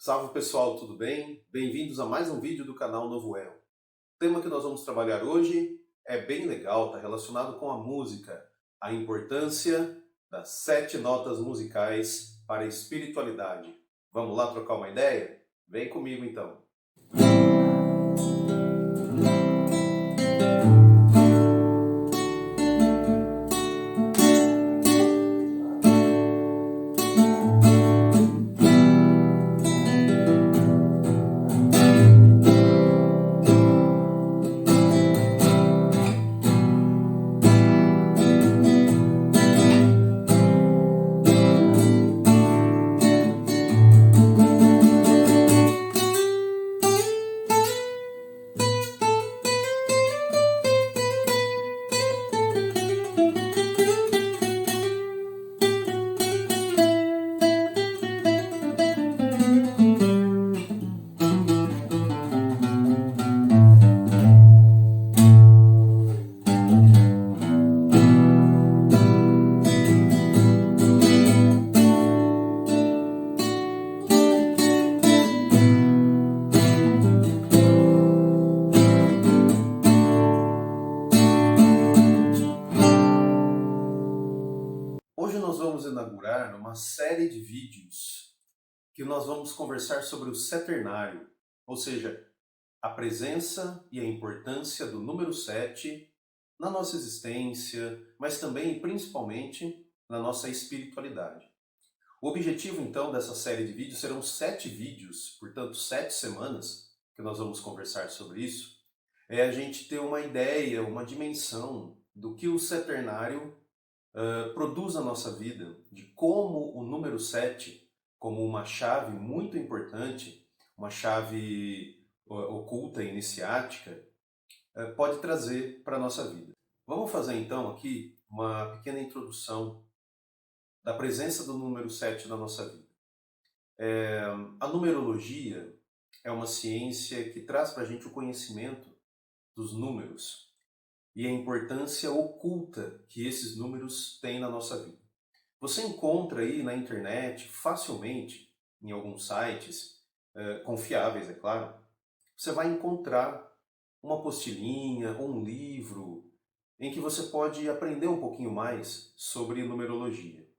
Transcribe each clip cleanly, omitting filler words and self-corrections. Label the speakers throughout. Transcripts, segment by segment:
Speaker 1: Salve pessoal, tudo bem? Bem-vindos a mais um vídeo do canal Novo El. O tema que nós vamos trabalhar hoje é bem legal, está relacionado com a música, a importância das 7 notas musicais para a espiritualidade. Vamos lá trocar uma ideia? Vem comigo então. Hoje nós vamos inaugurar uma série de vídeos que nós vamos conversar sobre o seternário, ou seja, a presença e a importância do número 7 na nossa existência, mas também e principalmente na nossa espiritualidade. O objetivo então dessa série de vídeos serão 7 vídeos, portanto 7 semanas que nós vamos conversar sobre isso, é a gente ter uma ideia, uma dimensão do que o seternário produz na nossa vida, de como o número 7, como uma chave muito importante, uma chave oculta, iniciática, pode trazer para a nossa vida. Vamos fazer então aqui uma pequena introdução da presença do número 7 na nossa vida. A numerologia é uma ciência que traz para a gente o conhecimento dos números e a importância oculta que esses números têm na nossa vida. Você encontra aí na internet facilmente, em alguns sites confiáveis, é claro, você vai encontrar uma apostilinha ou um livro em que você pode aprender um pouquinho mais sobre numerologia.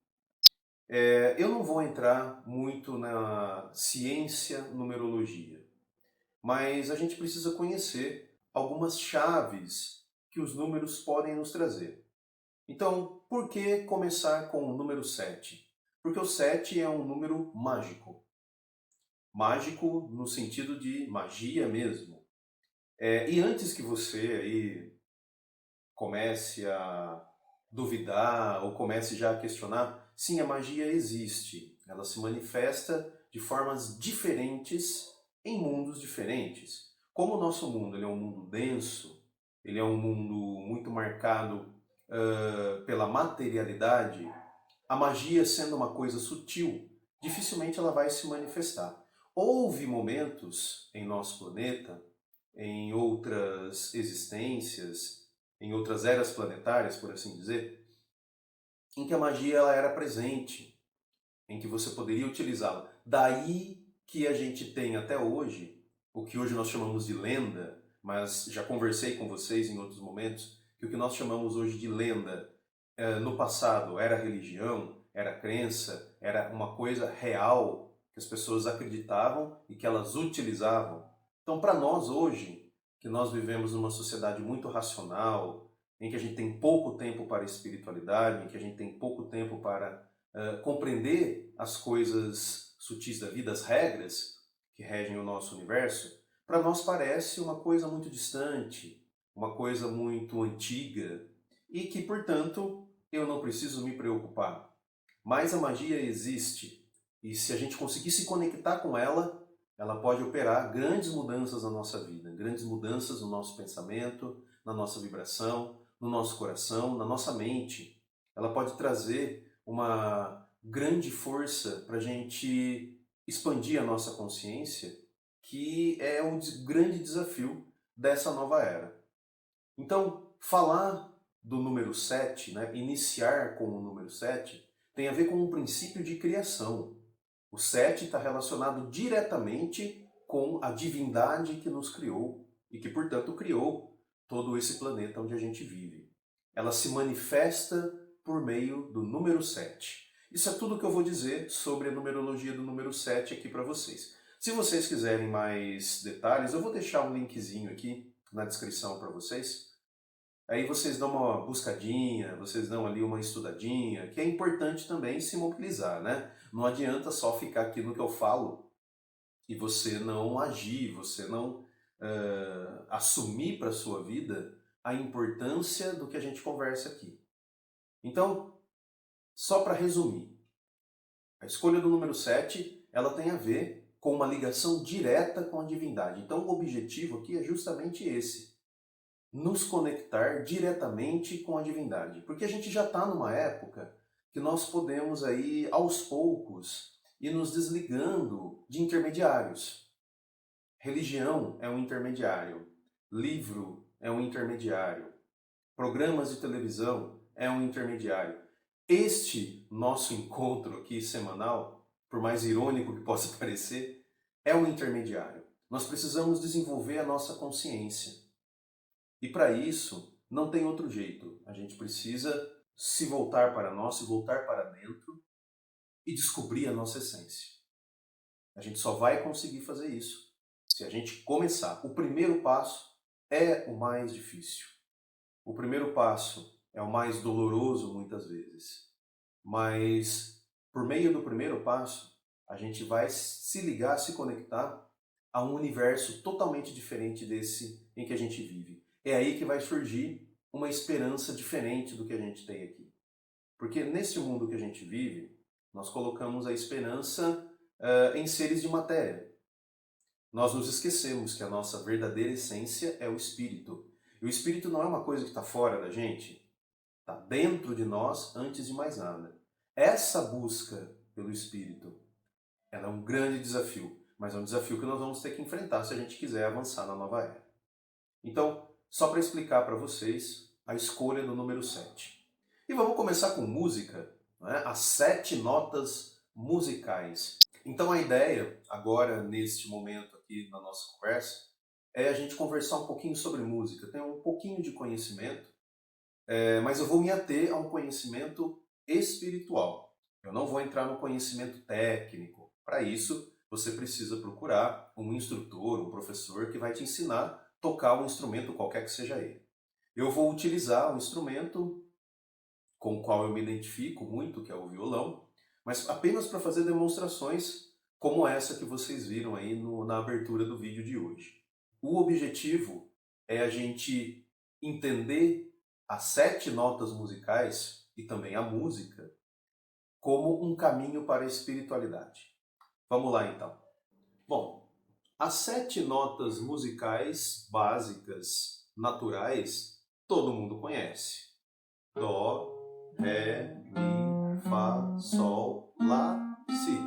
Speaker 1: Eu não vou entrar muito na ciência numerologia, mas a gente precisa conhecer algumas chaves que os números podem nos trazer. Então, por que começar com o número 7? Porque o 7 é um número mágico. Mágico no sentido de magia mesmo. E antes que você aí comece a duvidar ou comece já a questionar, sim, a magia existe. Ela se manifesta de formas diferentes em mundos diferentes. Como o nosso mundo ele é um mundo denso, ele é um mundo muito marcado pela materialidade, a magia sendo uma coisa sutil, dificilmente ela vai se manifestar. Houve momentos em nosso planeta, em outras existências, em outras eras planetárias, por assim dizer, em que a magia ela era presente, em que você poderia utilizá-la. Daí que a gente tem até hoje, o que hoje nós chamamos de lenda, mas já conversei com vocês em outros momentos, que o que nós chamamos hoje de lenda, no passado era religião, era crença, era uma coisa real que as pessoas acreditavam e que elas utilizavam. Então, para nós hoje, que nós vivemos numa sociedade muito racional, em que a gente tem pouco tempo para a espiritualidade, em que a gente tem pouco tempo para compreender as coisas sutis da vida, as regras que regem o nosso universo, para nós parece uma coisa muito distante, uma coisa muito antiga e que, portanto, eu não preciso me preocupar. Mas a magia existe e se a gente conseguir se conectar com ela, ela pode operar grandes mudanças na nossa vida, grandes mudanças no nosso pensamento, na nossa vibração, no nosso coração, na nossa mente. Ela pode trazer uma grande força para a gente expandir a nossa consciência, que é um grande desafio dessa nova era. Então, falar do número 7, né, iniciar com o número 7, tem a ver com um princípio de criação. O 7 está relacionado diretamente com a divindade que nos criou e que, portanto, criou todo esse planeta onde a gente vive. Ela se manifesta por meio do número 7. Isso é tudo que eu vou dizer sobre a numerologia do número 7 aqui para vocês. Se vocês quiserem mais detalhes, eu vou deixar um linkzinho aqui na descrição para vocês. Aí vocês dão uma buscadinha, vocês dão ali uma estudadinha, que é importante também se mobilizar, né? Não adianta só ficar aqui no que eu falo e você não agir, você não assumir para a sua vida a importância do que a gente conversa aqui. Então, só para resumir, a escolha do número 7, ela tem a ver com uma ligação direta com a divindade. Então, o objetivo aqui é justamente esse: nos conectar diretamente com a divindade. Porque a gente já está numa época que nós podemos aí, aos poucos, ir nos desligando de intermediários. Religião é um intermediário, livro é um intermediário, programas de televisão é um intermediário. Este nosso encontro aqui semanal, por mais irônico que possa parecer, é um intermediário. Nós precisamos desenvolver a nossa consciência. E para isso, não tem outro jeito. A gente precisa se voltar para nós, se voltar para dentro e descobrir a nossa essência. A gente só vai conseguir fazer isso se a gente começar. O primeiro passo é o mais difícil. O primeiro passo é o mais doloroso muitas vezes. Mas por meio do primeiro passo, a gente vai se ligar, se conectar a um universo totalmente diferente desse em que a gente vive. É aí que vai surgir uma esperança diferente do que a gente tem aqui. Porque nesse mundo que a gente vive, nós colocamos a esperança em seres de matéria. Nós nos esquecemos que a nossa verdadeira essência é o espírito. E o espírito não é uma coisa que está fora da gente, está dentro de nós antes de mais nada. Essa busca pelo espírito, ela é um grande desafio, mas é um desafio que nós vamos ter que enfrentar se a gente quiser avançar na nova era. Então, só para explicar para vocês a escolha do número 7. E vamos começar com música, né? As 7 notas musicais. Então a ideia, agora neste momento aqui na nossa conversa, é a gente conversar um pouquinho sobre música. Tem um pouquinho de conhecimento, mas eu vou me ater a um conhecimento espiritual. Eu não vou entrar no conhecimento técnico. Para isso, você precisa procurar um instrutor, um professor que vai te ensinar a tocar um instrumento qualquer que seja ele. Eu vou utilizar um instrumento com o qual eu me identifico muito, que é o violão, mas apenas para fazer demonstrações como essa que vocês viram aí na abertura do vídeo de hoje. O objetivo é a gente entender as 7 notas musicais e também a música como um caminho para a espiritualidade. Vamos lá então. Bom, as 7 notas musicais básicas, naturais, todo mundo conhece. Dó, Ré, Mi, Fá, Sol, Lá, Si.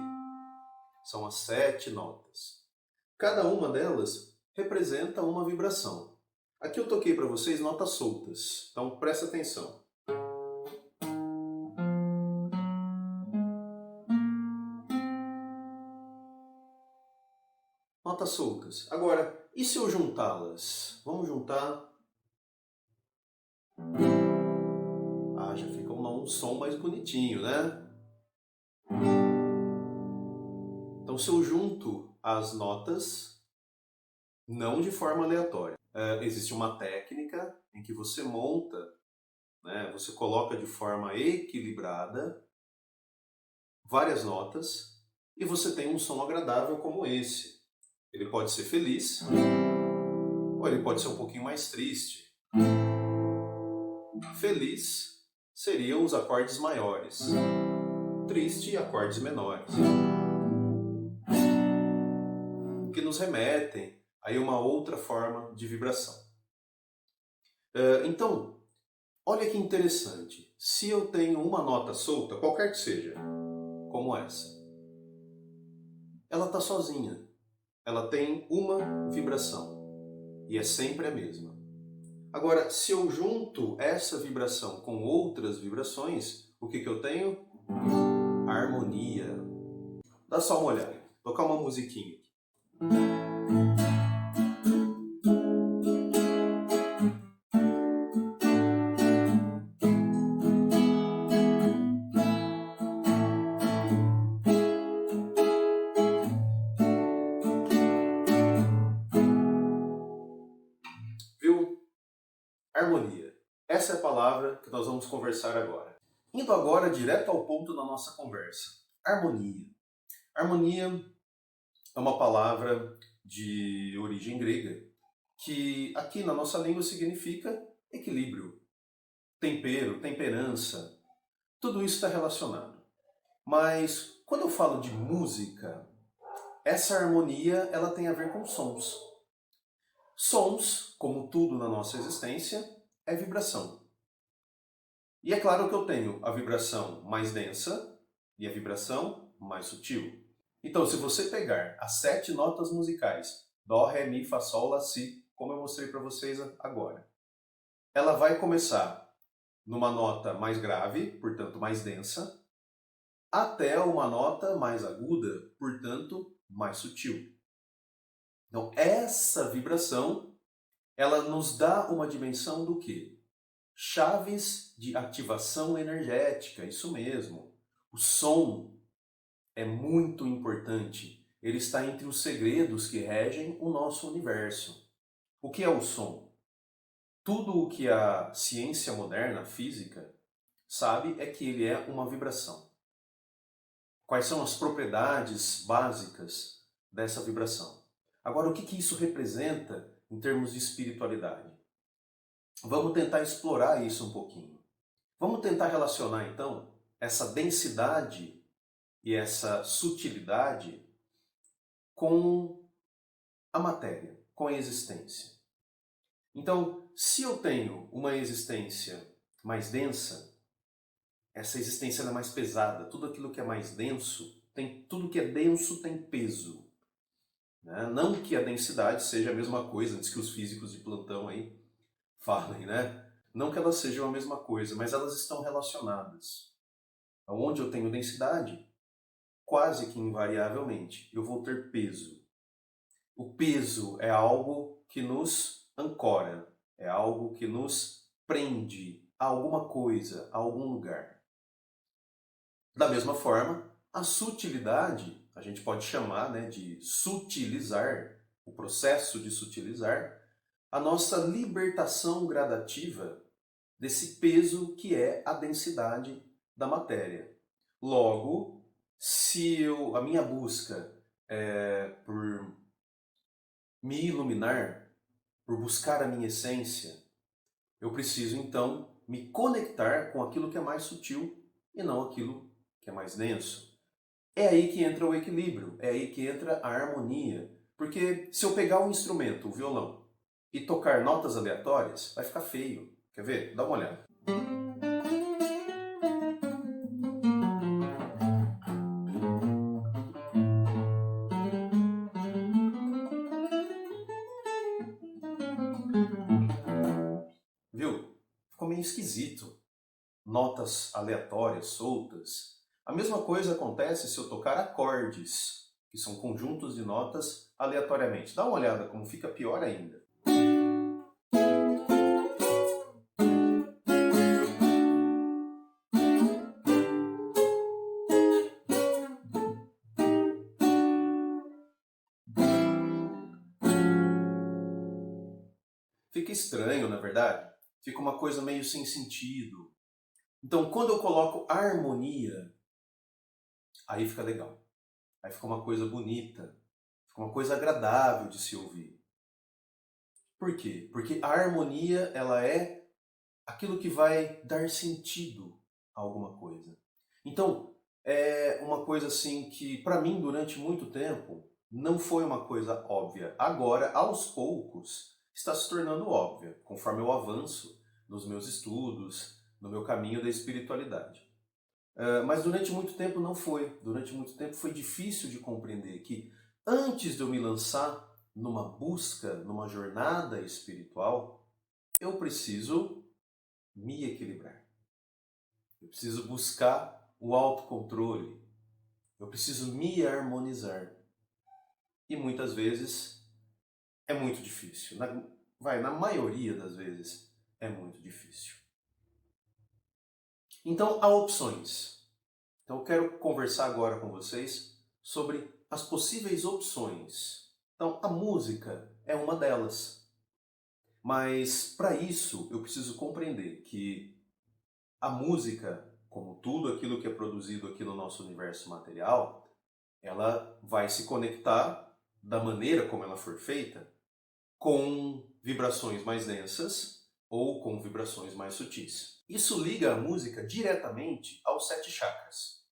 Speaker 1: São as 7 notas. Cada uma delas representa uma vibração. Aqui eu toquei para vocês notas soltas, então presta atenção. Notas soltas. Agora, e se eu juntá-las? Vamos juntar. Já fica um som mais bonitinho, né? Então, se eu junto as notas, não de forma aleatória, existe uma técnica em que você monta, né, você coloca de forma equilibrada várias notas e você tem um som agradável como esse. Ele pode ser feliz ou ele pode ser um pouquinho mais triste. Feliz seriam os acordes maiores, triste, acordes menores, que nos remetem a uma outra forma de vibração. Então, olha que interessante, se eu tenho uma nota solta, qualquer que seja, como essa, ela está sozinha, ela tem uma vibração e é sempre a mesma. Agora, se eu junto essa vibração com outras vibrações, o que eu tenho? Harmonia. Dá só uma olhada. Vou tocar uma musiquinha aqui. Viu? Harmonia. Essa é a palavra que nós vamos conversar agora. Indo agora direto ao ponto da nossa conversa. Harmonia. Harmonia é uma palavra de origem grega que aqui na nossa língua significa equilíbrio, tempero, temperança. Tudo isso está relacionado. Mas quando eu falo de música, essa harmonia ela tem a ver com sons. Sons, como tudo na nossa existência, é vibração. E é claro que eu tenho a vibração mais densa e a vibração mais sutil. Então, se você pegar as 7 notas musicais, Dó, Ré, Mi, Fá, Sol, Lá, Si, como eu mostrei para vocês agora, ela vai começar numa nota mais grave, portanto mais densa, até uma nota mais aguda, portanto mais sutil. Então, essa vibração, ela nos dá uma dimensão do quê? Chaves de ativação energética, isso mesmo. O som é muito importante. Ele está entre os segredos que regem o nosso universo. O que é o som? Tudo o que a ciência moderna, a física, sabe é que ele é uma vibração. Quais são as propriedades básicas dessa vibração? Agora, o que isso representa em termos de espiritualidade? Vamos tentar explorar isso um pouquinho. Vamos tentar relacionar, então, essa densidade e essa sutilidade com a matéria, com a existência. Então, se eu tenho uma existência mais densa, essa existência é mais pesada. Tudo aquilo que é mais denso, tudo que é denso tem peso. Né? Não que a densidade seja a mesma coisa, antes que os físicos de plantão aí falem, né? Não que elas sejam a mesma coisa, mas elas estão relacionadas. Onde eu tenho densidade, quase que invariavelmente, eu vou ter peso. O peso é algo que nos ancora, é algo que nos prende a alguma coisa, a algum lugar. Da mesma forma, a sutilidade, a gente pode chamar, né, de sutilizar, o processo de sutilizar, a nossa libertação gradativa desse peso que é a densidade da matéria. Logo, se a minha busca é por me iluminar, por buscar a minha essência, eu preciso então me conectar com aquilo que é mais sutil e não aquilo que é mais denso. É aí que entra o equilíbrio, é aí que entra a harmonia. Porque se eu pegar um instrumento, o violão, e tocar notas aleatórias, vai ficar feio. Quer ver? Dá uma olhada. Viu? Ficou meio esquisito. Notas aleatórias, soltas. A mesma coisa acontece se eu tocar acordes, que são conjuntos de notas aleatoriamente. Dá uma olhada como fica pior ainda. Fica estranho, na verdade. Fica uma coisa meio sem sentido. Então, quando eu coloco harmonia, aí fica legal. Aí fica uma coisa bonita, fica uma coisa agradável de se ouvir. Por quê? Porque a harmonia, ela é aquilo que vai dar sentido a alguma coisa. Então, é uma coisa assim que, para mim, durante muito tempo, não foi uma coisa óbvia. Agora, aos poucos, está se tornando óbvia, conforme eu avanço nos meus estudos, no meu caminho da espiritualidade. Mas durante muito tempo não foi. Durante muito tempo foi difícil de compreender que antes de eu me lançar numa busca, numa jornada espiritual, eu preciso me equilibrar. Eu preciso buscar o autocontrole. Eu preciso me harmonizar. E muitas vezes é muito difícil. Na maioria das vezes é muito difícil. Então, há opções. Então, eu quero conversar agora com vocês sobre as possíveis opções. Então, a música é uma delas. Mas, para isso, eu preciso compreender que a música, como tudo aquilo que é produzido aqui no nosso universo material, ela vai se conectar da maneira como ela for feita com vibrações mais densas ou com vibrações mais sutis. Isso liga a música diretamente aos 7 chakras.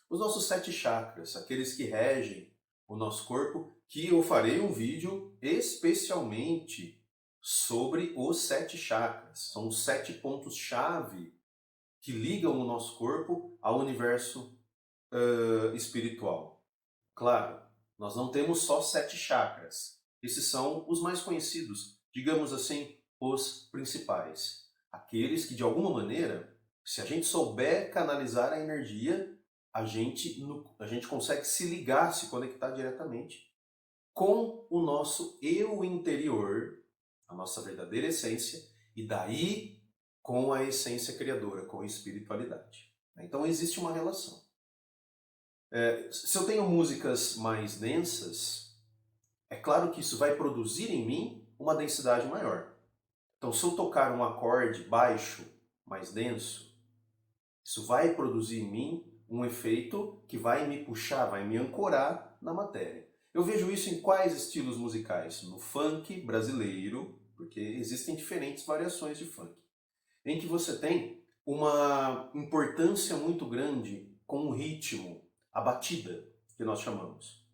Speaker 1: Os nossos 7 chakras, aqueles que regem o nosso corpo, que eu farei um vídeo especialmente sobre os 7 chakras. São os 7 pontos-chave que ligam o nosso corpo ao universo espiritual. Claro, nós não temos só 7 chakras. Esses são os mais conhecidos, digamos assim, os principais. Aqueles que, de alguma maneira, se a gente souber canalizar a energia, a gente consegue se ligar, se conectar diretamente com o nosso eu interior, a nossa verdadeira essência, e daí com a essência criadora, com a espiritualidade. Então existe uma relação. Se eu tenho músicas mais densas, é claro que isso vai produzir em mim uma densidade maior. Então, se eu tocar um acorde baixo, mais denso, isso vai produzir em mim um efeito que vai me puxar, vai me ancorar na matéria. Eu vejo isso em quais estilos musicais? No funk brasileiro, porque existem diferentes variações de funk, em que você tem uma importância muito grande com o ritmo, a batida, que nós chamamos.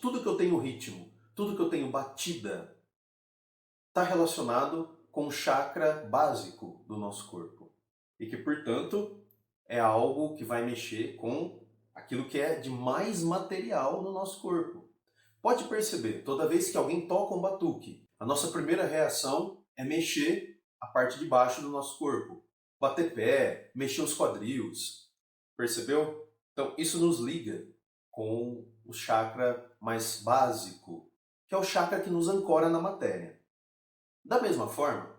Speaker 1: Tudo que eu tenho ritmo, tudo que eu tenho batida, está relacionado com o chakra básico do nosso corpo. E que, portanto, é algo que vai mexer com aquilo que é de mais material no nosso corpo. Pode perceber, toda vez que alguém toca um batuque, a nossa primeira reação é mexer a parte de baixo do nosso corpo. Bater pé, mexer os quadris. Percebeu? Então, isso nos liga com o chakra mais básico, que é o chakra que nos ancora na matéria. Da mesma forma,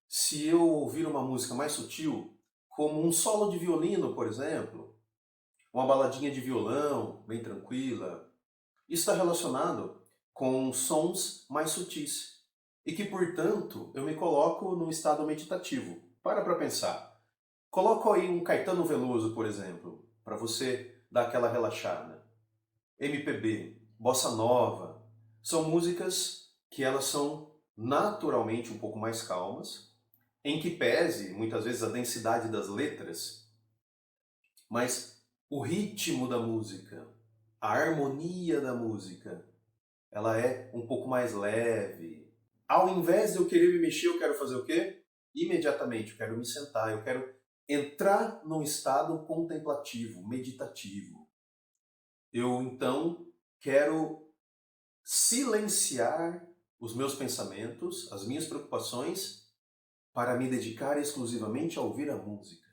Speaker 1: se eu ouvir uma música mais sutil, como um solo de violino, por exemplo, uma baladinha de violão, bem tranquila, isso está relacionado com sons mais sutis e que, portanto, eu me coloco num estado meditativo. Para pensar. Coloca aí um Caetano Veloso, por exemplo, para você dar aquela relaxada. MPB, Bossa Nova, são músicas que elas são naturalmente um pouco mais calmas, em que pese muitas vezes a densidade das letras, mas o ritmo da música, a harmonia da música, ela é um pouco mais leve. Ao invés de eu querer me mexer, eu quero fazer o quê? Imediatamente, eu quero me sentar, eu quero entrar num estado contemplativo, meditativo. Eu, então, quero silenciar os meus pensamentos, as minhas preocupações, para me dedicar exclusivamente a ouvir a música.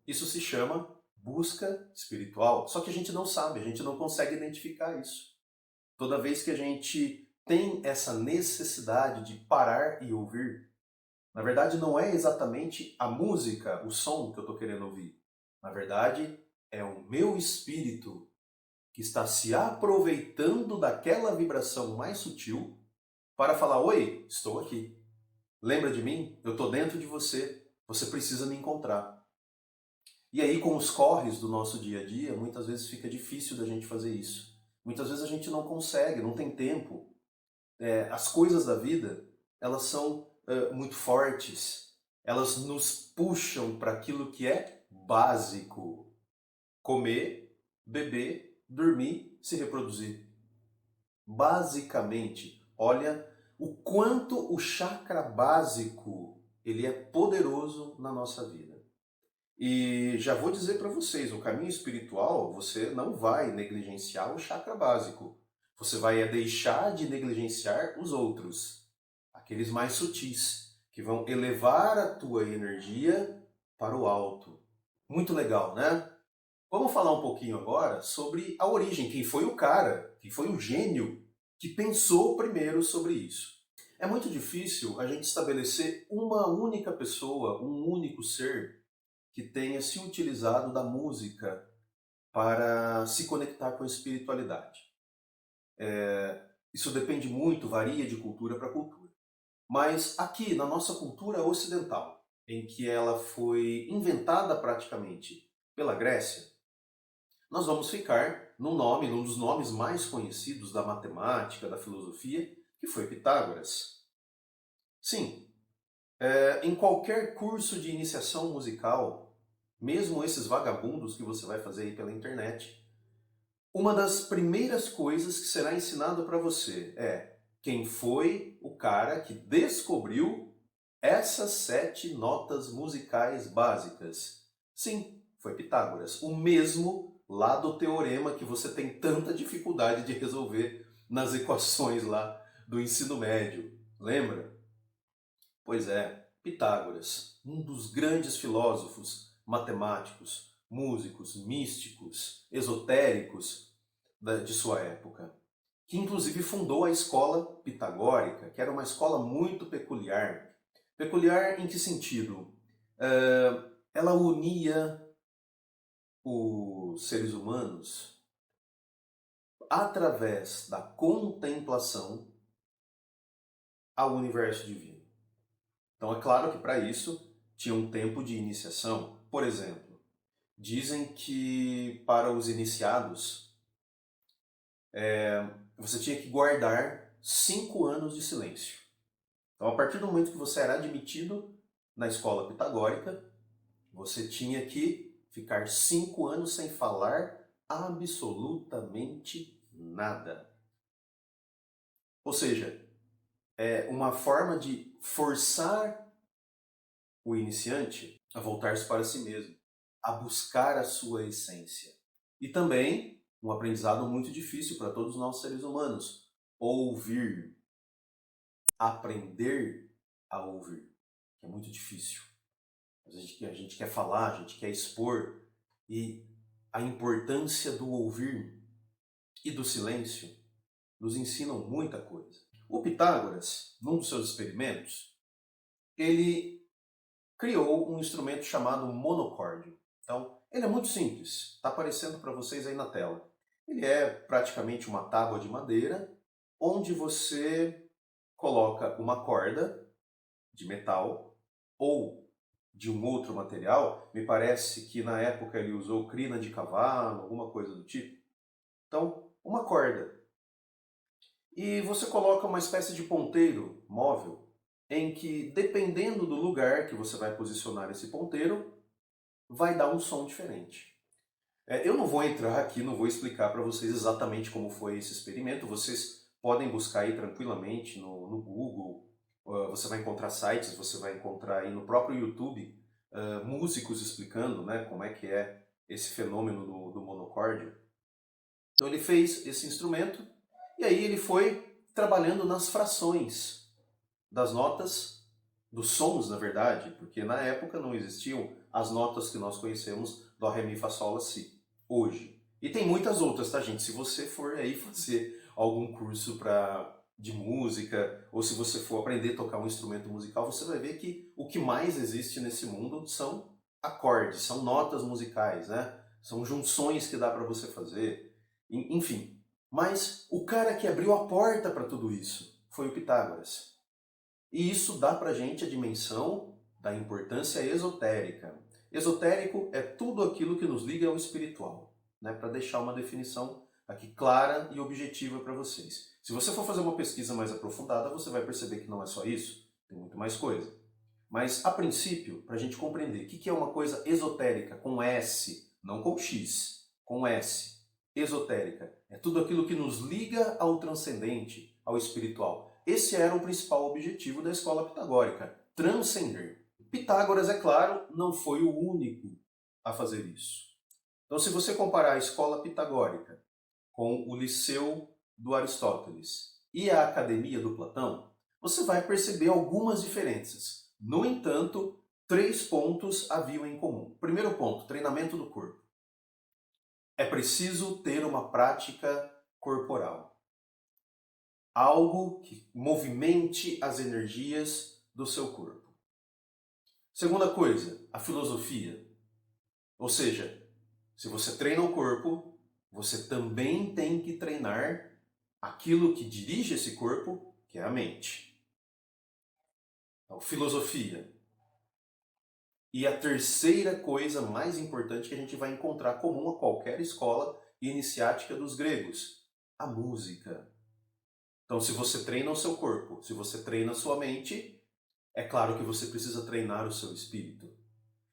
Speaker 1: Isso se chama busca espiritual. Só que a gente não sabe, a gente não consegue identificar isso. Toda vez que a gente tem essa necessidade de parar e ouvir, na verdade não é exatamente a música, o som que eu estou querendo ouvir. Na verdade, é o meu espírito que está se aproveitando daquela vibração mais sutil para falar: oi, estou aqui. Lembra de mim? Eu estou dentro de você. Você precisa me encontrar. E aí, com os corres do nosso dia a dia, muitas vezes fica difícil da gente fazer isso. Muitas vezes a gente não consegue, não tem tempo. As coisas da vida, elas são muito fortes. Elas nos puxam para aquilo que é básico. Comer, beber, dormir, se reproduzir. Basicamente, olha o quanto o chakra básico ele é poderoso na nossa vida. E já vou dizer para vocês, no caminho espiritual, você não vai negligenciar o chakra básico. Você vai deixar de negligenciar os outros, aqueles mais sutis, que vão elevar a tua energia para o alto. Muito legal, né? Vamos falar um pouquinho agora sobre a origem, quem foi o cara, quem foi o gênio que pensou primeiro sobre isso. É muito difícil a gente estabelecer uma única pessoa, um único ser que tenha se utilizado da música para se conectar com a espiritualidade. Isso depende muito, varia de cultura para cultura. Mas aqui, na nossa cultura ocidental, em que ela foi inventada praticamente pela Grécia, nós vamos ficar num dos nomes mais conhecidos da matemática, da filosofia, que foi Pitágoras. Sim, em qualquer curso de iniciação musical, mesmo esses vagabundos que você vai fazer aí pela internet, uma das primeiras coisas que será ensinado para você é quem foi o cara que descobriu essas 7 notas musicais básicas. Sim, foi Pitágoras, o mesmo lá do teorema que você tem tanta dificuldade de resolver nas equações lá do ensino médio. Lembra? Pois é, Pitágoras, um dos grandes filósofos, matemáticos, músicos, místicos, esotéricos de sua época, que inclusive fundou a escola pitagórica, que era uma escola muito peculiar. Peculiar em que sentido? Ela unia os seres humanos através da contemplação ao universo divino. Então é claro que para isso tinha um tempo de iniciação. Por exemplo, dizem que para os iniciados você tinha que guardar 5 anos de silêncio. Então, a partir do momento que você era admitido na escola pitagórica, você tinha que ficar 5 anos sem falar absolutamente nada. Ou seja, é uma forma de forçar o iniciante a voltar-se para si mesmo, a buscar a sua essência. E também um aprendizado muito difícil para todos nós seres humanos: ouvir, aprender a ouvir, que é muito difícil. A gente quer falar, a gente quer expor, e a importância do ouvir e do silêncio nos ensinam muita coisa. O Pitágoras, num dos seus experimentos, ele criou um instrumento chamado monocórdio. Então, ele é muito simples, está aparecendo para vocês aí na tela. Ele é praticamente uma tábua de madeira, onde você coloca uma corda de metal ou de um outro material. Me parece que na época ele usou crina de cavalo, alguma coisa do tipo. Então, uma corda. E você coloca uma espécie de ponteiro móvel em que, dependendo do lugar que você vai posicionar esse ponteiro, vai dar um som diferente. Eu não vou entrar aqui, não vou explicar para vocês exatamente como foi esse experimento. Vocês podem buscar aí tranquilamente no Google. Você vai encontrar sites, você vai encontrar aí no próprio YouTube músicos explicando, né, como é que é esse fenômeno do monocórdio. Então ele fez esse instrumento e aí ele foi trabalhando nas frações das notas, dos sons, na verdade, porque na época não existiam as notas que nós conhecemos, Dó, Ré, Mi, Fá, Sol, Lá, Si, hoje. E tem muitas outras, tá, gente? Se você for aí fazer algum curso de música, ou se você for aprender a tocar um instrumento musical, você vai ver que o que mais existe nesse mundo são acordes, são notas musicais, né? São junções que dá para você fazer, enfim. Mas o cara que abriu a porta para tudo isso foi o Pitágoras. E isso dá para a gente a dimensão da importância esotérica. Esotérico é tudo aquilo que nos liga ao espiritual, né? Para deixar uma definição aqui clara e objetiva para vocês. Se você for fazer uma pesquisa mais aprofundada, você vai perceber que não é só isso, tem muito mais coisa. Mas, a princípio, para a gente compreender o que é uma coisa esotérica, com S, não com X, com S, esotérica, é tudo aquilo que nos liga ao transcendente, ao espiritual. Esse era o principal objetivo da escola pitagórica, transcender. Pitágoras, é claro, não foi o único a fazer isso. Então, se você comparar a escola pitagórica com o Liceu do Aristóteles e a Academia do Platão, você vai perceber algumas diferenças. No entanto, 3 pontos haviam em comum. Primeiro ponto, treinamento do corpo. é preciso ter uma prática corporal. Algo que movimente as energias do seu corpo. Segunda coisa, a filosofia. Ou seja, se você treina o corpo, você também tem que treinar aquilo que dirige esse corpo, que é a mente. Então, filosofia. E a terceira coisa mais importante que a gente vai encontrar comum a qualquer escola iniciática dos gregos, a música. Então, se você treina o seu corpo, se você treina a sua mente, é claro que você precisa treinar o seu espírito.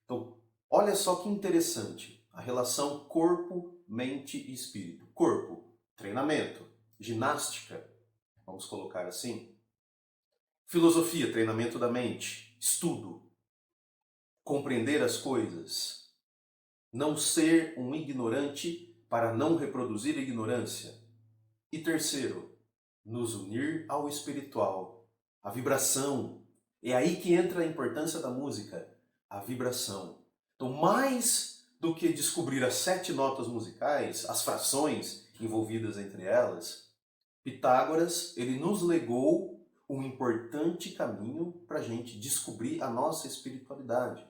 Speaker 1: Então, olha só que interessante a relação corpo, mente e espírito. Corpo, treinamento, ginástica, vamos colocar assim. Filosofia, treinamento da mente, estudo, compreender as coisas, não ser um ignorante para não reproduzir ignorância. E terceiro, nos unir ao espiritual, a vibração. É aí que entra a importância da música, a vibração. Então, mais do que descobrir as 7 notas musicais, as frações envolvidas entre elas, Pitágoras, ele nos legou um importante caminho para a gente descobrir a nossa espiritualidade.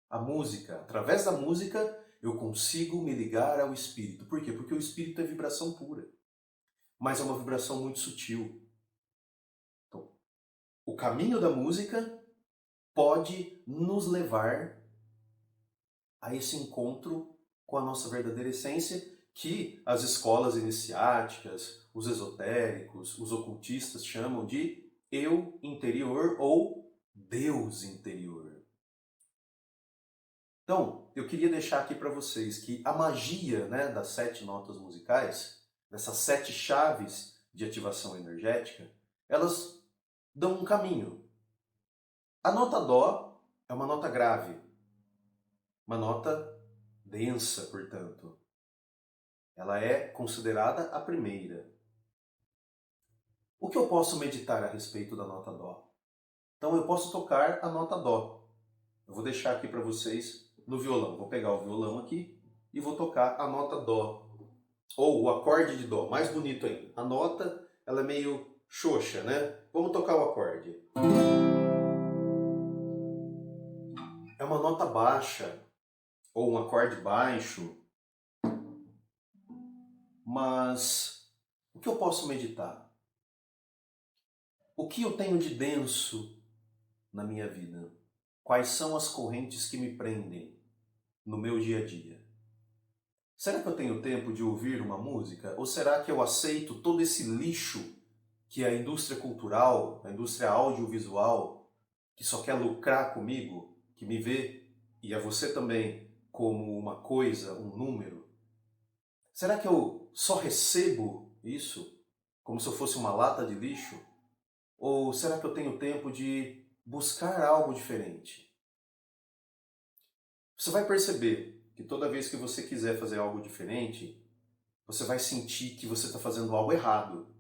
Speaker 1: A música. Através da música, eu consigo me ligar ao espírito. Por quê? Porque o espírito é vibração pura. Mas é uma vibração muito sutil. Então, o caminho da música pode nos levar a esse encontro com a nossa verdadeira essência, que as escolas iniciáticas, os esotéricos, os ocultistas chamam de eu interior ou Deus interior. Então, eu queria deixar aqui para vocês que a magia, né, das 7 notas musicais, dessas 7 chaves de ativação energética, elas dão um caminho. A nota Dó é uma nota grave, uma nota densa, portanto. Ela é considerada a primeira. O que eu posso meditar a respeito da nota Dó? Então eu posso tocar a nota Dó. Eu vou deixar aqui para vocês no violão. Vou pegar o violão aqui e vou tocar a nota Dó. Ou o acorde de Dó, mais bonito ainda. A nota, ela é meio xoxa, né? Vamos tocar o acorde. É uma nota baixa, ou um acorde baixo, mas o que eu posso meditar? O que eu tenho de denso na minha vida? Quais são as correntes que me prendem no meu dia a dia? Será que eu tenho tempo de ouvir uma música? Ou será que eu aceito todo esse lixo que é a indústria cultural, a indústria audiovisual, que só quer lucrar comigo, que me vê, e a você também, como uma coisa, um número? Será que eu só recebo isso como se eu fosse uma lata de lixo? Ou será que eu tenho tempo de buscar algo diferente? Você vai perceber que toda vez que você quiser fazer algo diferente, você vai sentir que você está fazendo algo errado.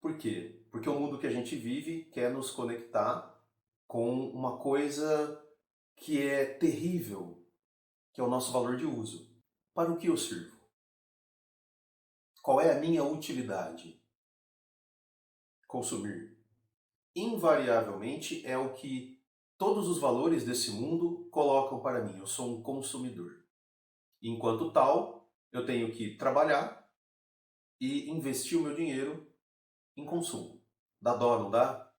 Speaker 1: Por quê? Porque o mundo que a gente vive quer nos conectar com uma coisa que é terrível, que é o nosso valor de uso. Para o que eu sirvo? Qual é a minha utilidade? Consumir. Invariavelmente é o que todos os valores desse mundo colocam para mim. Eu sou um consumidor. Enquanto tal, eu tenho que trabalhar e investir o meu dinheiro em consumo. Dá dó, não dá?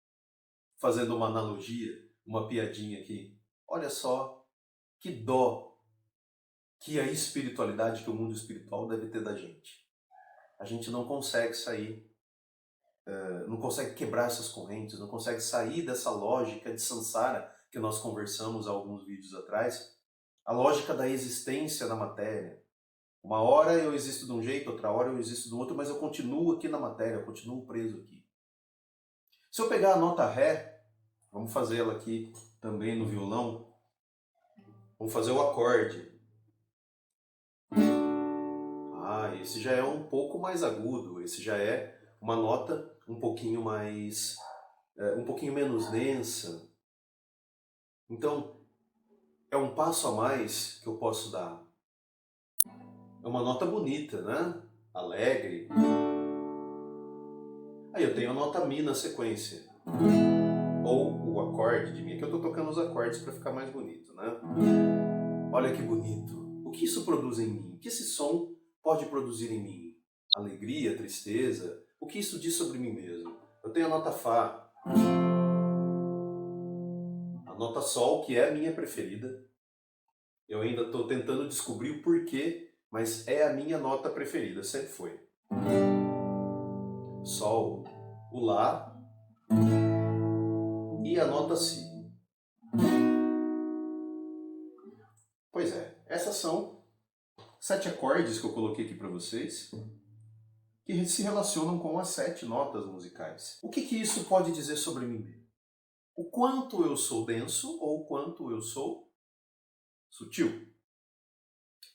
Speaker 1: Fazendo uma analogia, uma piadinha aqui. Olha só que dó que a espiritualidade, que o mundo espiritual deve ter da gente. A gente não consegue sair, não consegue quebrar essas correntes, não consegue sair dessa lógica de samsara que nós conversamos há alguns vídeos atrás, a lógica da existência na matéria. Uma hora eu existo de um jeito, outra hora eu existo do outro, mas eu continuo aqui na matéria, eu continuo preso aqui. Se eu pegar a nota Ré, vamos fazê-la aqui também no violão, vamos fazer o acorde. Ah, esse já é um pouco mais agudo, esse já é uma nota um pouquinho mais, um pouquinho menos densa. Então, é um passo a mais que eu posso dar. É uma nota bonita, né? Alegre. Aí eu tenho a nota Mi na sequência. Ou o acorde de Mi. Aqui eu estou tocando os acordes para ficar mais bonito, né? Olha que bonito. O que isso produz em mim? O que esse som pode produzir em mim? Alegria, tristeza? O que isso diz sobre mim mesmo? Eu tenho a nota Fá. A nota Sol, que é a minha preferida. Eu ainda estou tentando descobrir o porquê, mas é a minha nota preferida, sempre foi. Sol, o Lá e a nota Si. Pois é, essas são 7 acordes que eu coloquei aqui para vocês, que se relacionam com as 7 notas musicais. O que isso pode dizer sobre mim mesmo? O quanto eu sou denso ou o quanto eu sou sutil?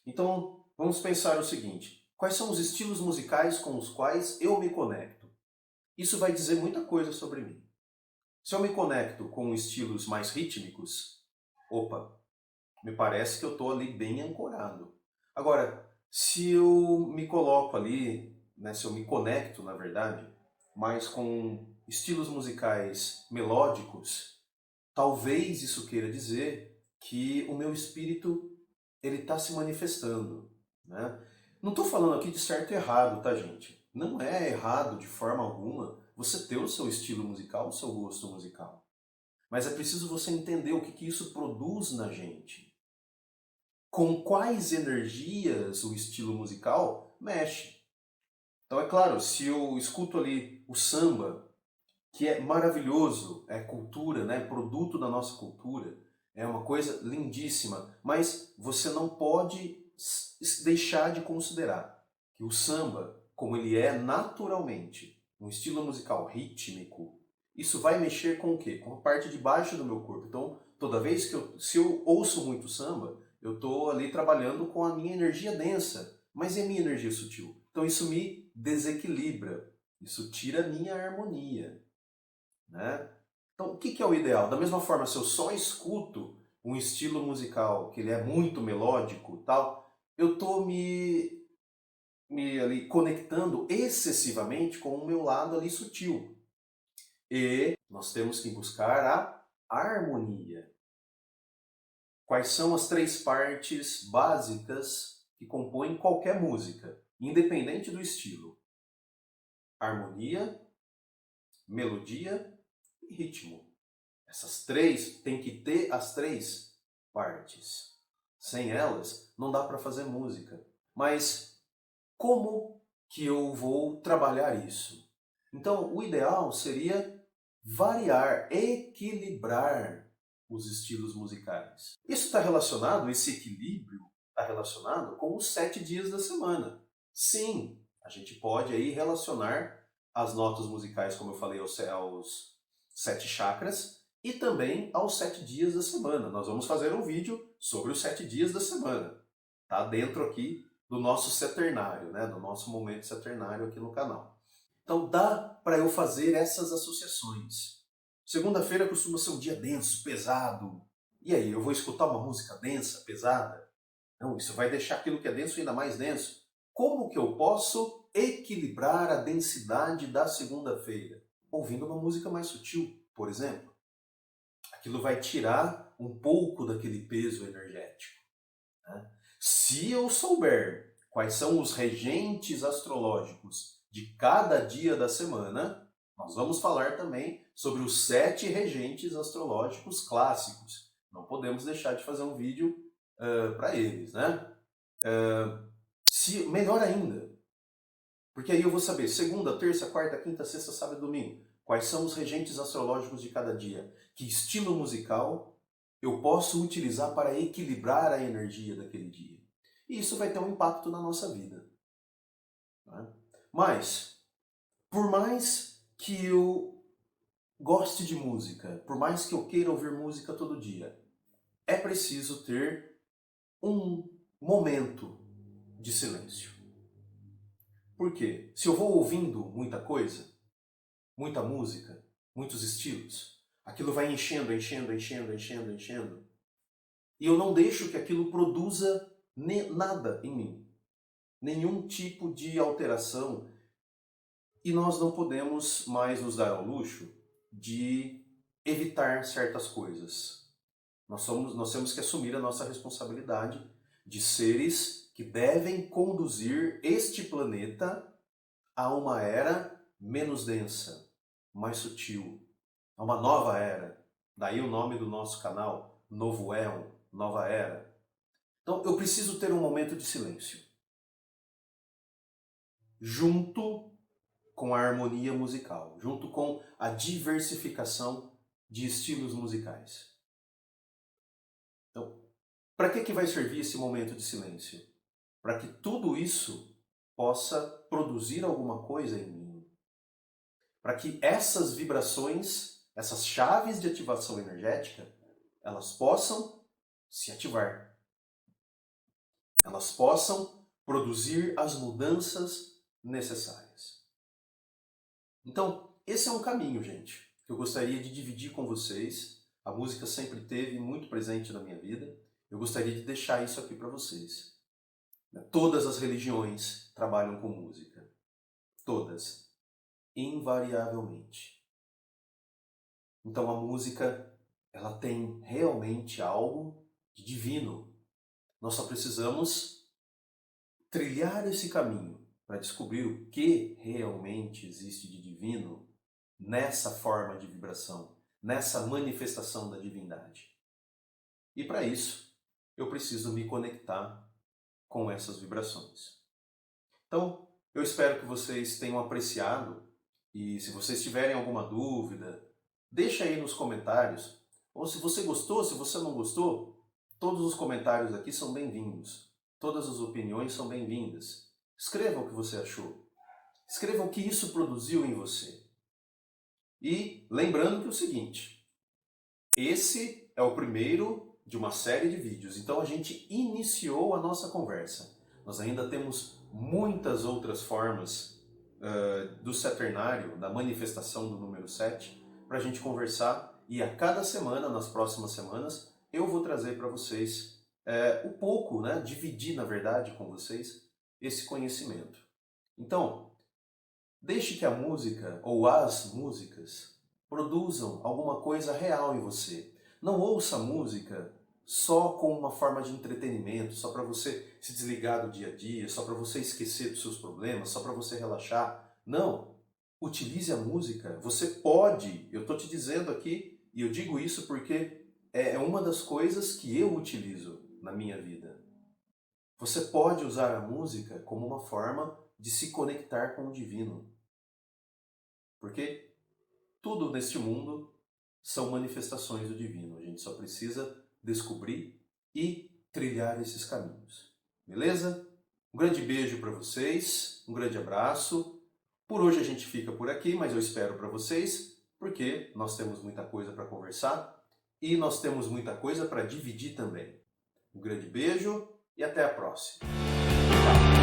Speaker 1: Então, vamos pensar o seguinte: quais são os estilos musicais com os quais eu me conecto? Isso vai dizer muita coisa sobre mim. Se eu me conecto com estilos mais rítmicos, opa, me parece que eu estou ali bem ancorado. Agora, se eu me coloco ali, né, se eu me conecto, na verdade, mais com estilos musicais melódicos, talvez isso queira dizer que o meu espírito ele está se manifestando, né? Não estou falando aqui de certo e errado, tá, gente? Não é errado de forma alguma você ter o seu estilo musical, o seu gosto musical. Mas é preciso você entender o que isso produz na gente. Com quais energias o estilo musical mexe. Então, é claro, se eu escuto ali o samba, que é maravilhoso, é cultura, né? Produto da nossa cultura, é uma coisa lindíssima, mas você não pode deixar de considerar que o samba, como ele é naturalmente, um estilo musical rítmico, isso vai mexer com o quê? Com a parte de baixo do meu corpo. Então, toda vez que se eu ouço muito samba, eu estou ali trabalhando com a minha energia densa, mas e a minha energia sutil? Então isso me desequilibra, isso tira a minha harmonia. Né? Então, o que é o ideal? Da mesma forma, se eu só escuto um estilo musical que ele é muito melódico, tal, eu estou me ali conectando excessivamente com o meu lado ali sutil. E nós temos que buscar a harmonia. Quais são as 3 partes básicas que compõem qualquer música, independente do estilo? Harmonia, melodia e ritmo. Essas 3 tem que ter as 3 partes. Sem elas, não dá para fazer música. Mas como que eu vou trabalhar isso? Então, o ideal seria variar, equilibrar os estilos musicais. Isso está relacionado, esse equilíbrio está relacionado com os 7 dias da semana. Sim, a gente pode aí relacionar as notas musicais, como eu falei, aos 7 chakras e também aos 7 dias da semana. Nós vamos fazer um vídeo sobre os 7 dias da semana. Tá dentro aqui do nosso seternário, né? Do nosso momento seternário aqui no canal. Então dá para eu fazer essas associações. Segunda-feira costuma ser um dia denso, pesado. E aí, eu vou escutar uma música densa, pesada? Não, isso vai deixar aquilo que é denso ainda mais denso. Como que eu posso equilibrar a densidade da segunda-feira? Ouvindo uma música mais sutil, por exemplo. Aquilo vai tirar um pouco daquele peso energético. Né? Se eu souber quais são os regentes astrológicos de cada dia da semana, nós vamos falar também sobre os 7 regentes astrológicos clássicos. Não podemos deixar de fazer um vídeo para eles, né? Melhor ainda, porque aí eu vou saber segunda, terça, quarta, quinta, sexta, sábado e domingo. Quais são os regentes astrológicos de cada dia? Que estilo musical eu posso utilizar para equilibrar a energia daquele dia? E isso vai ter um impacto na nossa vida. Né? Mas, por mais que eu goste de música, por mais que eu queira ouvir música todo dia, é preciso ter um momento de silêncio. Por quê? Se eu vou ouvindo muita coisa, muita música, muitos estilos, aquilo vai enchendo, enchendo, enchendo, enchendo, enchendo, e eu não deixo que aquilo produza nada em mim. nenhum tipo de alteração, e nós não podemos mais nos dar ao luxo de evitar certas coisas. Nós temos que assumir a nossa responsabilidade de seres que devem conduzir este planeta a uma era menos densa, mais sutil, a uma nova era. Daí o nome do nosso canal, Novo Éon, Nova Era. Então eu preciso ter um momento de silêncio, junto com a harmonia musical, junto com a diversificação de estilos musicais. Então, para que vai servir esse momento de silêncio? Para que tudo isso possa produzir alguma coisa em mim. Para que essas vibrações, essas chaves de ativação energética, elas possam se ativar. Elas possam produzir as mudanças necessárias. Então, esse é um caminho, gente, que eu gostaria de dividir com vocês. A música sempre esteve muito presente na minha vida. Eu gostaria de deixar isso aqui para vocês. Todas as religiões trabalham com música. Todas. Invariavelmente. Então a música, ela tem realmente algo de divino. Nós só precisamos trilhar esse caminho para descobrir o que realmente existe de divino nessa forma de vibração, nessa manifestação da divindade. E para isso, eu preciso me conectar com essas vibrações. Então, eu espero que vocês tenham apreciado, e se vocês tiverem alguma dúvida, deixa aí nos comentários. Ou se você gostou, se você não gostou, todos os comentários aqui são bem-vindos. Todas as opiniões são bem-vindas. Escreva o que você achou. Escreva o que isso produziu em você. E lembrando que é o seguinte, esse é o primeiro de uma série de vídeos, então a gente iniciou a nossa conversa. Nós ainda temos muitas outras formas do Saturnário, da manifestação do número 7, para a gente conversar, e a cada semana, nas próximas semanas, eu vou trazer para vocês um pouco, dividir na verdade com vocês esse conhecimento. Então, deixe que a música ou as músicas produzam alguma coisa real em você. Não ouça música só como uma forma de entretenimento, só para você se desligar do dia a dia, só para você esquecer dos seus problemas, só para você relaxar. Não! Utilize a música. Você pode, eu estou te dizendo aqui, e eu digo isso porque é uma das coisas que eu utilizo na minha vida. Você pode usar a música como uma forma de se conectar com o divino. Porque tudo neste mundo são manifestações do divino. A gente só precisa descobrir e trilhar esses caminhos. Beleza? Um grande beijo para vocês, um grande abraço. Por hoje a gente fica por aqui, mas eu espero para vocês, porque nós temos muita coisa para conversar e nós temos muita coisa para dividir também. Um grande beijo e até a próxima. Tchau!